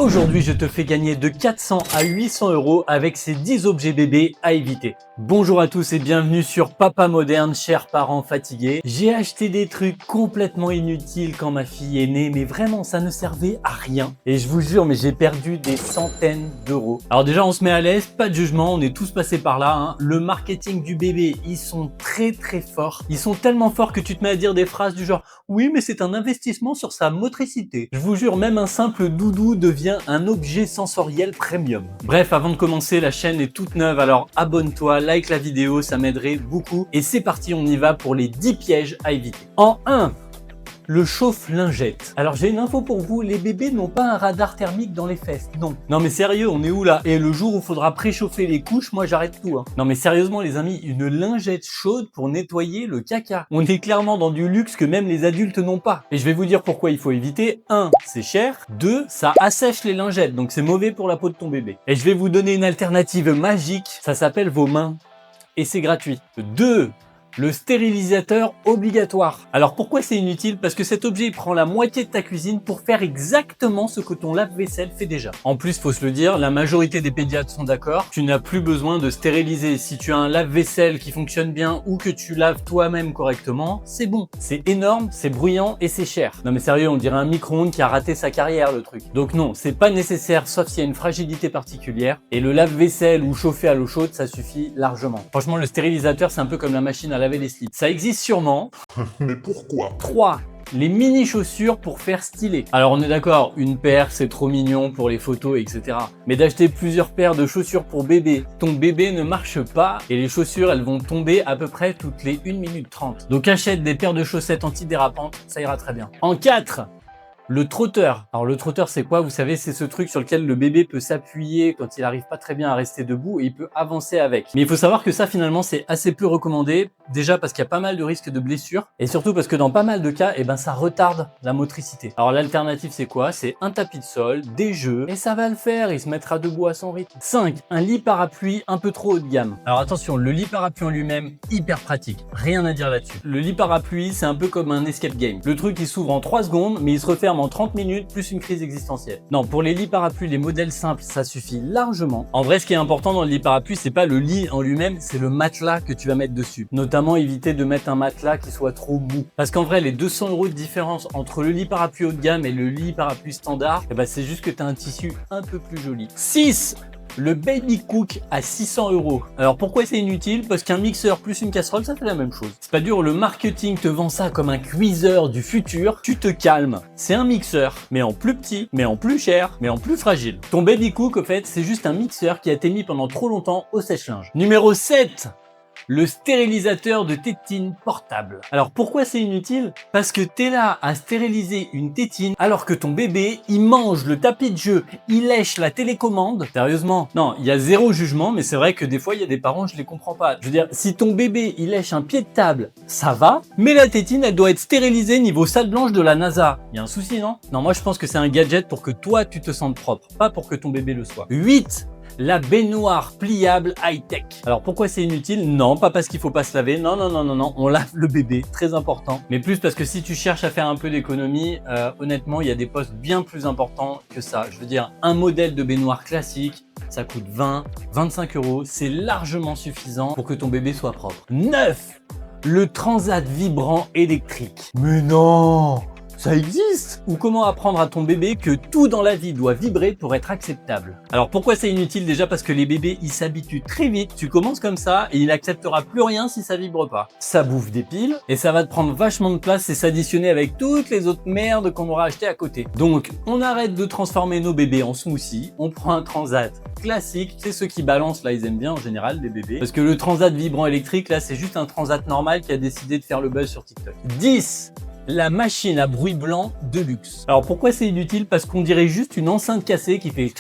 Aujourd'hui, je te fais gagner de 400 à 800 € avec ces 10 objets bébés à éviter. Bonjour à tous et bienvenue sur Papa Moderne, chers parents fatigués. J'ai acheté des trucs complètement inutiles quand ma fille est née, mais vraiment, ça ne servait à rien. Et je vous jure, mais j'ai perdu des centaines d'euros. Alors déjà, on se met à l'aise, pas de jugement, on est tous passés par là. Hein. Le marketing du bébé, ils sont très forts. Ils sont tellement forts que tu te mets à dire des phrases du genre « Oui, mais c'est un investissement sur sa motricité ». Je vous jure, même un simple doudou devient un objet sensoriel premium. Bref, avant de commencer, la chaîne est toute neuve, alors abonne-toi, like la vidéo, ça m'aiderait beaucoup. Et c'est parti, on y va pour les 10 pièges à éviter. En 1, le chauffe-lingette. Alors j'ai une info pour vous, les bébés n'ont pas un radar thermique dans les fesses, non. Non mais sérieux, on est où là? Et le jour où il faudra préchauffer les couches, moi j'arrête tout. Hein. Non mais sérieusement les amis, une lingette chaude pour nettoyer le caca. On est clairement dans du luxe que même les adultes n'ont pas. Et je vais vous dire pourquoi il faut éviter. 1, c'est cher. 2, ça assèche les lingettes, donc c'est mauvais pour la peau de ton bébé. Et je vais vous donner une alternative magique, ça s'appelle vos mains. Et c'est gratuit. 2, le stérilisateur obligatoire. Alors pourquoi c'est inutile? Parce que cet objet il prend la moitié de ta cuisine pour faire exactement ce que ton lave-vaisselle fait déjà. En plus, faut se le dire, la majorité des pédiatres sont d'accord, tu n'as plus besoin de stériliser. Si tu as un lave-vaisselle qui fonctionne bien ou que tu laves toi-même correctement, c'est bon. C'est énorme, c'est bruyant et c'est cher. Non mais sérieux, on dirait un micro-ondes qui a raté sa carrière le truc. Donc non, c'est pas nécessaire sauf s'il y a une fragilité particulière. Et le lave-vaisselle ou chauffer à l'eau chaude, ça suffit largement. Franchement, le stérilisateur, c'est un peu comme la machine à laver les slips. Ça existe sûrement. Mais pourquoi? 3. Les mini chaussures pour faire stylé. Alors on est d'accord, une paire c'est trop mignon pour les photos etc. Mais d'acheter plusieurs paires de chaussures pour bébé, ton bébé ne marche pas et les chaussures elles vont tomber à peu près toutes les 1 minute 30. Donc achète des paires de chaussettes antidérapantes, ça ira très bien. En 4. Le trotteur. Alors le trotteur c'est quoi? Vous savez, c'est ce truc sur lequel le bébé peut s'appuyer quand il arrive pas très bien à rester debout et il peut avancer avec. Mais il faut savoir que ça finalement c'est assez peu recommandé. Déjà parce qu'il y a pas mal de risques de blessures et surtout parce que dans pas mal de cas, ça retarde la motricité. Alors l'alternative c'est quoi? C'est un tapis de sol, des jeux et ça va le faire, il se mettra debout à son rythme. 5. Un lit parapluie un peu trop haut de gamme. Alors attention, le lit parapluie en lui-même, hyper pratique. Rien à dire là-dessus. Le lit parapluie c'est un peu comme un escape game. Le truc il s'ouvre en 3 secondes mais il se referme en 30 minutes plus une crise existentielle. Non, pour les lits parapluies, les modèles simples, ça suffit largement. En vrai, ce qui est important dans le lit parapluie, c'est pas le lit en lui-même, c'est le matelas que tu vas mettre dessus. Notamment, éviter de mettre un matelas qui soit trop mou. Parce qu'en vrai, les 200 € de différence entre le lit parapluie haut de gamme et le lit parapluie standard, c'est juste que tu as un tissu un peu plus joli. 6. Le Baby Cook à 600 €. Alors pourquoi c'est inutile? Parce qu'un mixeur plus une casserole, ça fait la même chose. C'est pas dur, le marketing te vend ça comme un cuiseur du futur. Tu te calmes. C'est un mixeur, mais en plus petit, mais en plus cher, mais en plus fragile. Ton Baby Cook, au fait, c'est juste un mixeur qui a été mis pendant trop longtemps au sèche-linge. Numéro 7. Le stérilisateur de tétine portable. Alors pourquoi c'est inutile? Parce que t'es là à stériliser une tétine alors que ton bébé, il mange le tapis de jeu, il lèche la télécommande. Sérieusement? Non, il y a zéro jugement, mais c'est vrai que des fois, il y a des parents, je les comprends pas. Je veux dire, si ton bébé, il lèche un pied de table, ça va, mais la tétine, elle doit être stérilisée niveau salle blanche de la NASA. Il y a un souci, non? Non, moi, je pense que c'est un gadget pour que toi, tu te sentes propre, pas pour que ton bébé le soit. 8. La baignoire pliable high-tech. Alors pourquoi c'est inutile? Non, pas parce qu'il faut pas se laver. Non, on lave le bébé, très important. Mais plus parce que si tu cherches à faire un peu d'économie, honnêtement, il y a des postes bien plus importants que ça. Je veux dire, un modèle de baignoire classique, ça coûte 20-25 €. C'est largement suffisant pour que ton bébé soit propre. 9. Le transat vibrant électrique. Mais non! Ça existe? Ou comment apprendre à ton bébé que tout dans la vie doit vibrer pour être acceptable? Alors pourquoi c'est inutile? Déjà parce que les bébés ils s'habituent très vite. Tu commences comme ça et il n'acceptera plus rien si ça vibre pas. Ça bouffe des piles et ça va te prendre vachement de place et s'additionner avec toutes les autres merdes qu'on aura achetées à côté. Donc on arrête de transformer nos bébés en smoothie, on prend un transat classique. C'est ceux qui balancent là, ils aiment bien en général les bébés. Parce que le transat vibrant électrique là c'est juste un transat normal qui a décidé de faire le buzz sur TikTok. 10. La machine à bruit blanc de luxe. Alors pourquoi c'est inutile? Parce qu'on dirait juste une enceinte cassée qui fait...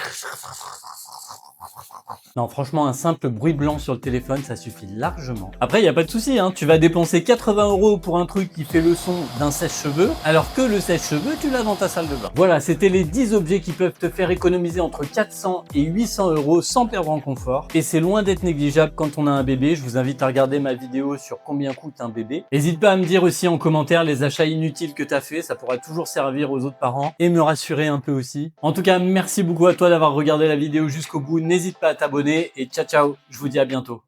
Non, franchement, un simple bruit blanc sur le téléphone, ça suffit largement. Après, il n'y a pas de souci, hein. Tu vas dépenser 80 € pour un truc qui fait le son d'un sèche-cheveux, alors que le sèche-cheveux, tu l'as dans ta salle de bain. Voilà, c'était les 10 objets qui peuvent te faire économiser entre 400 et 800 € sans perdre en confort. Et c'est loin d'être négligeable quand on a un bébé. Je vous invite à regarder ma vidéo sur combien coûte un bébé. N'hésite pas à me dire aussi en commentaire les achats inutiles que tu as fait, ça pourra toujours servir aux autres parents et me rassurer un peu aussi. En tout cas, merci beaucoup à toi d'avoir regardé la vidéo jusqu'au bout. N'hésite pas à t'abonner et ciao ciao, je vous dis à bientôt.